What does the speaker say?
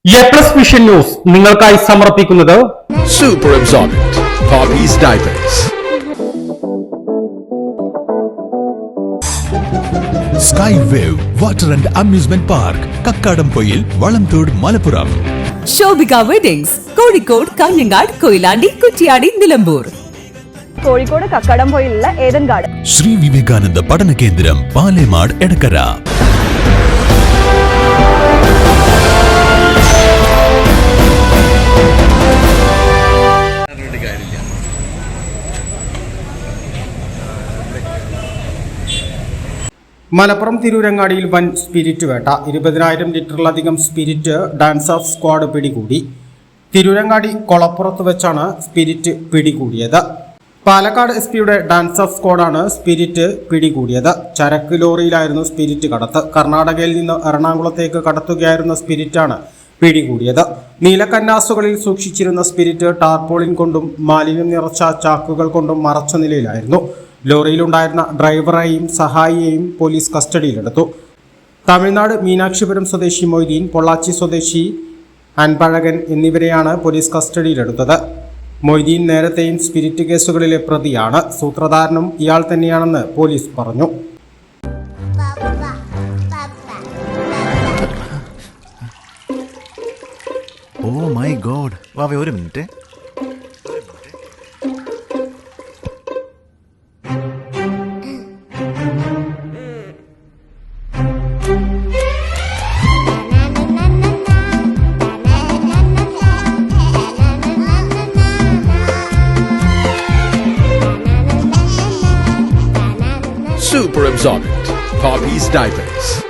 A+ vision news നിങ്ങൾക്കായി സമർപ്പിക്കുന്നത് Super Absorbent Poppy's Diapers. Sky Wave Water and Amusement Park, Kakkadampoyil, Valamthode, Malappuram. Shobhika weddings, Kozhikode, Kanhangad, Koyilandy, Kuttiady, Nilambur. Kozhikode കക്കാടംപൊയിലുള്ള Eden garden. Shri Vivekananda പഠന കേന്ദ്രം, പാലേമാട്, എടക്കര. മലപ്പുറം തിരൂരങ്ങാടിയിൽ വൻ സ്പിരിറ്റ് വേട്ട. 20,000 ലിറ്ററിലധികം സ്പിരിറ്റ് ഡാൻസ് ഓഫ് സ്ക്വാഡ് പിടികൂടി. തിരൂരങ്ങാടി കൊളപ്പുറത്ത് വെച്ചാണ് സ്പിരിറ്റ് പിടികൂടിയത്. പാലക്കാട് SP-യുടെ ഡാൻസ് ഓഫ് സ്ക്വാഡാണ് സ്പിരിറ്റ് പിടികൂടിയത്. ചരക്ക് ലോറിയിലായിരുന്നു സ്പിരിറ്റ് കടത്ത്. കർണാടകയിൽ നിന്ന് എറണാകുളത്തേക്ക് കടത്തുകയായിരുന്ന സ്പിരിറ്റാണ് പിടികൂടിയത്. നീലക്കന്നാസുകളിൽ സൂക്ഷിച്ചിരുന്ന സ്പിരിറ്റ് ടാർപോളിൻ കൊണ്ടും മാലിന്യം നിറച്ച ചാക്കുകൾ കൊണ്ടും മറച്ച നിലയിലായിരുന്നു. ലോറിയിലുണ്ടായിരുന്ന ഡ്രൈവറെയും സഹായിയെയും പോലീസ് കസ്റ്റഡിയിലെടുത്തു. തമിഴ്നാട് മീനാക്ഷിപുരം സ്വദേശി മൊയ്തീൻ, പൊള്ളാച്ചി സ്വദേശി അൻപഴകൻ എന്നിവരെയാണ് പോലീസ് കസ്റ്റഡിയിലെടുത്തത്. മൊയ്തീൻ നേരത്തെയും സ്പിരിറ്റ് കേസുകളിലെ പ്രതിയാണ്. സൂത്രധാരനും ഇയാൾ തന്നെയാണെന്ന് പോലീസ് പറഞ്ഞു. Oh my God! വാവേ, ഒരു minute. Super Absorbent Poppy's Diapers.